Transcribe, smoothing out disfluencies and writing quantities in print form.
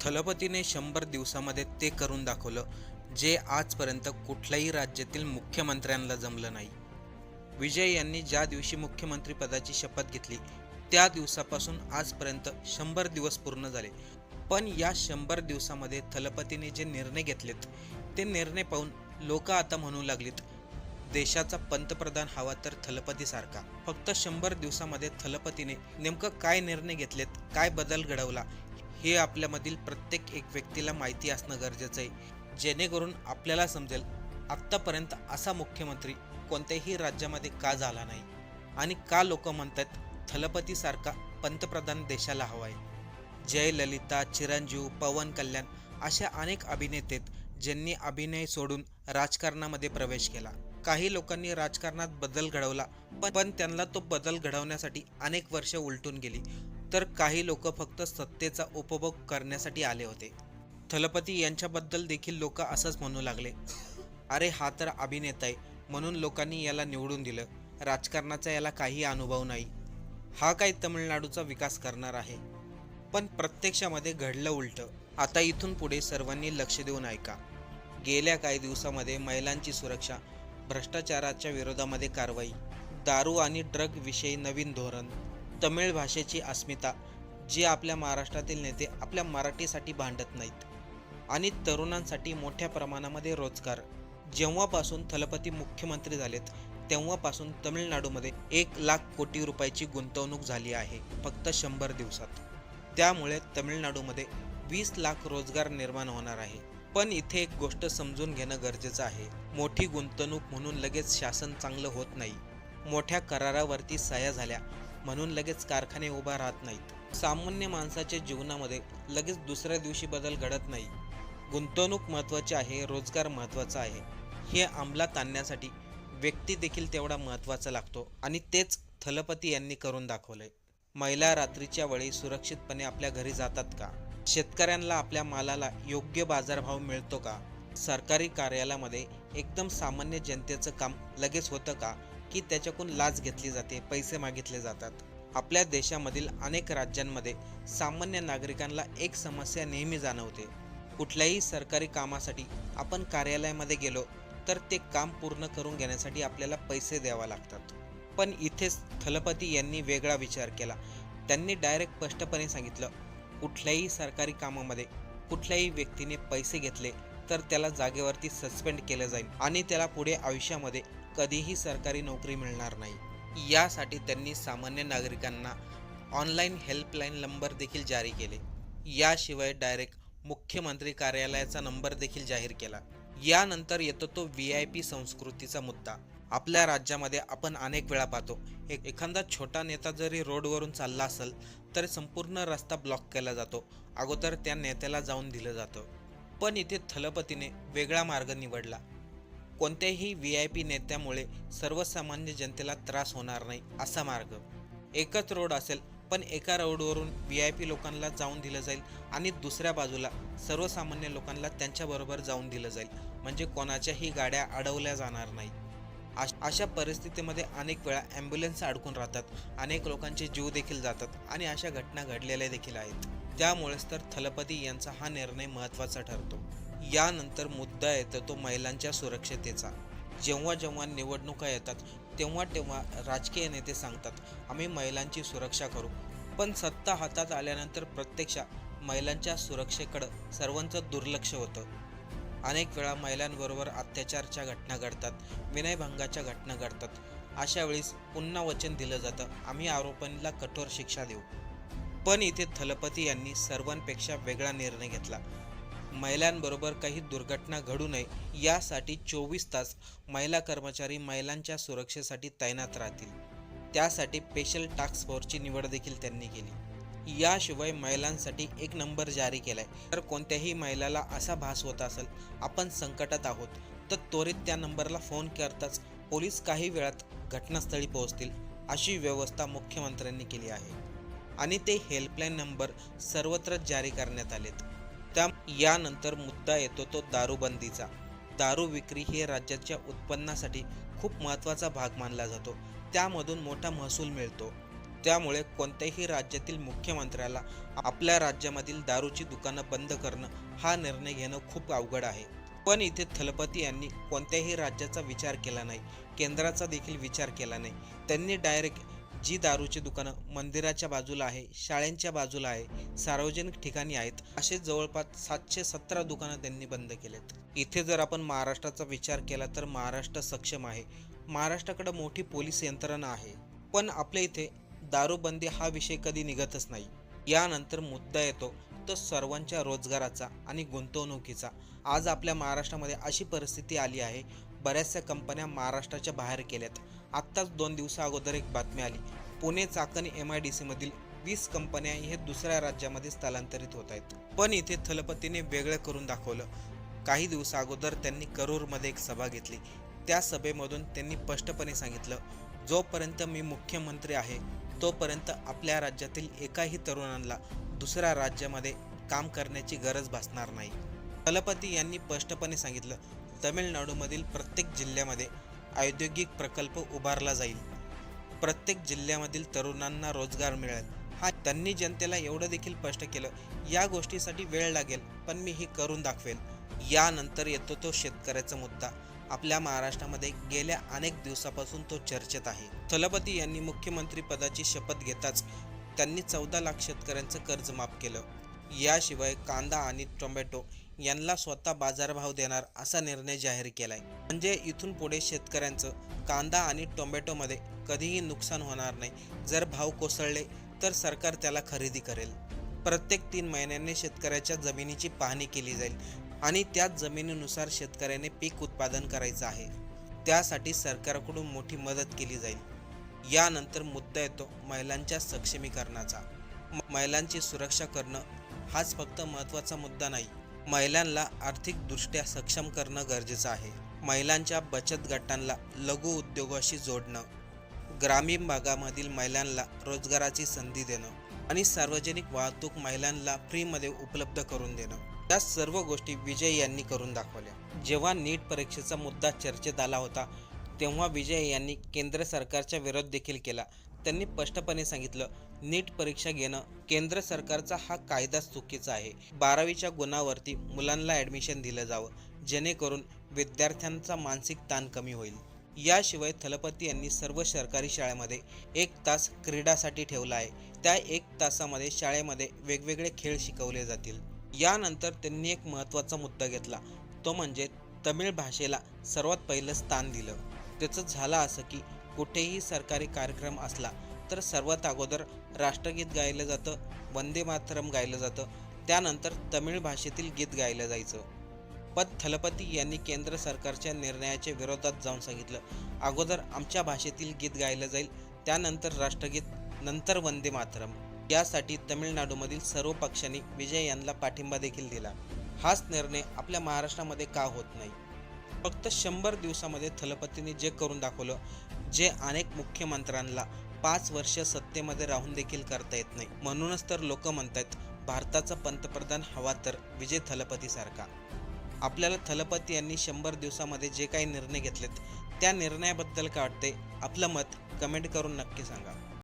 थलपतीने 100 दिवसामध्ये ते करून दाखवलं, जे आजपर्यंत कुठल्याही राज्यातील मुख्यमंत्र्यांना जमलं नाही. विजय यांनी ज्या दिवशी मुख्यमंत्रीपदाची शपथ घेतली, त्या दिवसापासून आजपर्यंत 100 दिवस पूर्ण झाले. पण या 100 दिवसामध्ये थलपतीने जे निर्णय घेतलेत, ते निर्णय पाहून लोक आता म्हणू लागलीत, देशाचा पंतप्रधान हवा तर थलपतीसारखा. फक्त 100 दिवसामध्ये थलपतीने नेमकं काय निर्णय घेतलेत, काय बदल घडवला, हे आपल्यामधील प्रत्येक एक व्यक्तीला माहिती असणं गरजेचं आहे, जेणेकरून आपल्याला समजेल आत्तापर्यंत असा मुख्यमंत्री कोणत्याही राज्यामध्ये का झाला नाही आणि का लोक म्हणतात थलपतीसारखा पंतप्रधान देशाला हवा आहे. जयललिता, चिरंजीव, पवन कल्याण अशा अनेक अभिनेते आहेत ज्यांनी अभिनय सोडून राजकारणामध्ये प्रवेश केला. काही लोकांनी राजकारणात बदल घडवला, पण त्यांना तो बदल घडवण्यासाठी अनेक वर्ष उलटून गेली. तर काही लोक फक्त सत्तेचा उपभोग करण्यासाठी आले होते. थलपती यांच्याबद्दल देखील लोक असंच म्हणू लागले, अरे हा तर अभिनेता आहे म्हणून लोकांनी याला निवडून दिलं, राजकारणाचा याला काही अनुभव नाही, हा काय तमिळनाडूचा विकास करणार आहे. पण प्रत्यक्षामध्ये घडलं उलटं. आता इथून पुढे सर्वांनी लक्ष देऊन ऐका. गेल्या काही दिवसामध्ये महिलांची सुरक्षा, भ्रष्टाचाराच्या विरोधामध्ये कारवाई, दारू आणि ड्रग विषयी नवीन धोरण, तमिळ भाषेची अस्मिता, जे आपल्या महाराष्ट्रातील नेते आपल्या मराठीसाठी भांडत नाहीत, आणि तरुणांसाठी मोठ्या प्रमाणामध्ये रोजगार. जेव्हापासून थलपती मुख्यमंत्री झालेत तेव्हापासून तमिळनाडूमध्ये 1,00,000 कोटी रुपयाची गुंतवणूक झाली आहे फक्त 100 दिवसात. त्यामुळे तमिळनाडूमध्ये 20 लाख रोजगार निर्माण होणार आहे. पण इथे एक गोष्ट समजून घेणं गरजेचं आहे, मोठी गुंतवणूक म्हणून लगेच शासन चांगलं होत नाही. मोठ्या करारावरती सह्या झाल्या म्हणून लगेच कारखाने उभा राहत नाहीत. सामान्य माणसाच्या जीवनामध्ये लगेच दुसऱ्या दिवशी बदल घडत नाही. गुंतवणूक महत्त्वाची आहे, रोजगार महत्त्वाचा आहे. हे अंमलात आणण्यासाठी व्यक्ती देखील तेवढा महत्त्वाचा लागतो आणि तेच थलपती यांनी करून दाखवलंय. महिला रात्रीच्या वेळी सुरक्षितपणे आपल्या घरी जातात का? शेतकऱ्यांना आपल्या मालाला योग्य बाजारभाव मिळतो का? सरकारी कार्यालयामध्ये एकदम सामान्य जनतेचं काम लगेच होतं का, की त्याच्याकडून लाच घेतली जाते, पैसे मागितले जातात? आपल्या देशामधील अनेक राज्यांमध्ये सामान्य नागरिकांना एक समस्या नेहमी जाणवते, कुठल्याही सरकारी कामासाठी आपण कार्यालयामध्ये गेलो तर ते काम पूर्ण करून घेण्यासाठी आपल्याला पैसे द्यावे लागतात. पण इथेच थलपती यांनी वेगळा विचार केला. त्यांनी डायरेक्ट स्पष्टपणे सांगितलं, कुठल्याही सरकारी कामामध्ये कुठल्याही व्यक्तीने पैसे घेतले तर त्याला जागेवरती सस्पेंड केलं जाईल आणि त्याला पुढे आयुष्यामध्ये कधीही सरकारी नोकरी मिळणार नाही. यासाठी त्यांनी सामान्य नागरिकांना ऑनलाईन हेल्पलाईन नंबर देखील जारी केले. याशिवाय डायरेक्ट मुख्यमंत्री कार्यालयाचा नंबर देखील जाहीर केला. यानंतर येतो तो VIP संस्कृतीचा मुद्दा. आपल्या राज्यामध्ये आपण अनेक वेळा पाहतो, एखादा छोटा नेता जरी रोडवरून चालला असेल तर संपूर्ण रस्ता ब्लॉक केला जातो, अगोदर त्या नेत्याला जाऊन दिलं जातं. पण इथे थलपतीने वेगळा मार्ग निवडला. कोणत्याही VIP नेत्यामुळे सर्वसामान्य जनतेला त्रास होणार नाही असा मार्ग. एकच रोड असेल पण एका रोडवरून VIP लोकांना जाऊन दिलं जाईल आणि दुसऱ्या बाजूला सर्वसामान्य लोकांना त्यांच्याबरोबर जाऊन दिलं जाईल, म्हणजे कोणाच्याही गाड्या अडवल्या जाणार नाही. अशा परिस्थितीमध्ये अनेक वेळा ॲम्ब्युलन्स अडकून राहतात, अनेक लोकांचे जीव देखील जातात आणि अशा घटना घडलेल्या देखील आहेत. त्यामुळेच तर थलपती यांचा हा निर्णय महत्त्वाचा ठरतो. यानंतर मुद्दा येतो तो महिलांच्या सुरक्षतेचा. जेव्हा जेव्हा निवडणुका येतात तेव्हा तेव्हा राजकीय नेते सांगतात, आम्ही महिलांची सुरक्षा करू, पण सत्ता हातात आल्यानंतर प्रत्यक्षात महिलांच्या सुरक्षेकडं सर्वांचं दुर्लक्ष होतं. अनेक वेळा महिलांबरोबर अत्याचाराच्या घटना घडतात, विनयभंगाच्या घटना घडतात. अशा वेळेस पुन्हा वचन दिलं जातं, आम्ही आरोपींना कठोर शिक्षा देऊ. पण इथे थलपती यांनी सर्वांपेक्षा वेगळा निर्णय घेतला. महिलांबरोबर काही दुर्घटना घडू नये यासाठी 24 तास महिला कर्मचारी महिलांच्या सुरक्षेसाठी तैनात राहतील. त्यासाठी स्पेशल टास्क फोर्सची निवड देखील त्यांनी केली. याशिवाय महिलांसाठी एक नंबर जारी केलाय. तर कोणत्याही महिलाला असा भास होत असेल आपण संकटात आहोत, तर त्वरित त्या नंबरला फोन करताच पोलीस काही वेळात घटनास्थळी पोहोचतील, अशी व्यवस्था मुख्यमंत्र्यांनी केली आहे. आणि ते हेल्पलाईन नंबर सर्वत्र जारी करण्यात आलेत. यानंतर मुद्दा येतो तो दारूबंदीचा. दारू विक्री हे राज्याच्या उत्पन्नासाठी खूप महत्त्वाचा भाग मानला जातो. त्यामधून मोठा महसूल मिळतो. त्यामुळे कोणत्याही राज्यातील मुख्यमंत्र्याला आपल्या राज्यामधील दारूची दुकानं बंद करणं हा निर्णय घेणं खूप अवघड आहे. पण इथे थलपती यांनी कोणत्याही राज्याचा विचार केला नाही, केंद्राचा देखील विचार केला नाही. त्यांनी डायरेक्ट जी दारूची दुकानं मंदिराच्या बाजूला आहे, शाळांच्या बाजूला आहे, सार्वजनिक ठिकाणी आहेत, असे जवळपास 717 दुकानं त्यांनी बंद केलेत. इथे जर आपण महाराष्ट्राचा विचार केला तर महाराष्ट्र सक्षम आहे. महाराष्ट्राकडे मोठी पोलीस यंत्रणा आहे. पण आपल्या इथे दारूबंदी हा विषय कधी निघतच नाही. यानंतर मुद्दा येतो तो सर्वांच्या रोजगाराचा आणि गुंतवणुकीचा. आज आपल्या महाराष्ट्रामध्ये अशी परिस्थिती आली आहे, बऱ्याचशा कंपन्या महाराष्ट्राच्या बाहेर केल्यात. आत्ताच 2 दिवसा अगोदर एक बातमी आली, पुणे चाकण MIDC मधील 20 कंपन्या हे दुसऱ्या राज्यामध्ये स्थलांतरित होत आहेत. पण इथे थलपतीने वेगळं करून दाखवलं. काही दिवसा अगोदर त्यांनी करूरमध्ये एक सभा घेतली. त्या सभेमधून त्यांनी स्पष्टपणे सांगितलं, जोपर्यंत मी मुख्यमंत्री आहे तोपर्यंत आपल्या राज्यातील एकाही तरुणाला दुसऱ्या राज्यामध्ये काम करण्याची गरज भासणार नाही. थलपती यांनी स्पष्टपणे सांगितलं, तमिळनाडूमधील प्रत्येक जिल्ह्यामध्ये औद्योगिक प्रकल्प उभारला जाईल, प्रत्येक जिल्ह्यामधील तरुणांना रोजगार मिळेल. हा त्यांनी जनतेला एवढं देखील स्पष्ट केलं, या गोष्टीसाठी वेळ लागेल पण मी हे करून दाखवेल. यानंतर येतो तो शेतकऱ्याचा मुद्दा. आपल्या महाराष्ट्रामध्ये गेल्या अनेक दिवसापासून तो चर्चेत आहे. थलपती यांनी मुख्यमंत्री पदाची शपथ घेताच त्यांनी 14 लाख शेतकऱ्यांचं कर्ज माफ केलं. याशिवाय कांदा आणि टोमॅटो यांना स्वतः बाजारभाव देणार असा निर्णय जाहीर केलाय. म्हणजे इथून पुढे शेतकऱ्यांचं कांदा आणि टोमॅटोमध्ये कधीही नुकसान होणार नाही. जर भाव कोसळले तर सरकार त्याला खरेदी करेल. प्रत्येक 3 महिन्यांनी शेतकऱ्याच्या जमिनीची पाहणी केली जाईल आणि त्याच जमिनीनुसार शेतकऱ्याने पीक उत्पादन करायचं आहे. त्यासाठी सरकारकडून मोठी मदत केली जाईल. यानंतर मुद्दा येतो महिलांच्या सक्षमीकरणाचा. महिलांची सुरक्षा करणं हाच फक्त महत्त्वाचा मुद्दा नाही, महिलांना आर्थिकदृष्ट्या सक्षम करणं गरजेचं आहे. महिलांच्या बचत गटांना लघु उद्योगाशी जोडणं, ग्रामीण भागामधील महिलांना रोजगाराची संधी देणं आणि सार्वजनिक वाहतूक महिलांना फ्रीमध्ये उपलब्ध करून देणं, या सर्व गोष्टी विजय यांनी करून दाखवल्या. जेव्हा नीट परीक्षेचा मुद्दा चर्चेत आला होता तेव्हा विजय यांनी केंद्र सरकारचा विरोध देखील केला. त्यांनी स्पष्टपणे सांगितलं, नीट परीक्षा घेणं केंद्र सरकारचा हा कायदाच चुकीचा आहे. 12वीच्या गुणावरती मुलांना ॲडमिशन दिलं जावं, जेणेकरून विद्यार्थ्यांचा मानसिक ताण कमी होईल. याशिवाय थलपती यांनी सर्व सरकारी शाळेमध्ये 1 तास क्रीडासाठी ठेवला आहे. त्या 1 तासामध्ये शाळेमध्ये वेगवेगळे खेळ शिकवले जातील. यानंतर त्यांनी एक महत्त्वाचा मुद्दा घेतला, तो म्हणजे तमिळ भाषेला सर्वात पहिलं स्थान दिलं. त्याचं झालं असं की कुठेही सरकारी कार्यक्रम असला तर सर्वात अगोदर राष्ट्रगीत गायलं जातं, वंदे मातरम गायलं जातं, त्यानंतर तमिळ भाषेतील गीत गायलं जायचं. पण थलपती यांनी केंद्र सरकारच्या निर्णयाच्या विरोधात जाऊन सांगितलं, अगोदर आमच्या भाषेतील गीत गायलं जाईल, त्यानंतर राष्ट्रगीत, नंतर वंदे मातरम. यासाठी तमिळनाडूमधील सर्व पक्षांनी विजय यांना पाठिंबा देखील दिला. हाच निर्णय आपल्या महाराष्ट्रामध्ये का होत नाही? फक्त 100 दिवसामध्ये थलपतींनी जे करून दाखवलं, जे अनेक मुख्यमंत्र्यांना 5 वर्ष सत्तेमध्ये राहून देखील करता येत नाही. म्हणूनच तर लोक म्हणतात, भारताचा पंतप्रधान हवा तर विजय थलपती सारखा. आपल्याला थलपती यांनी 100 दिवसामध्ये जे काही निर्णय घेतलेत त्या निर्णयाबद्दल काय वाटते, आपलं मत कमेंट करून नक्की सांगा.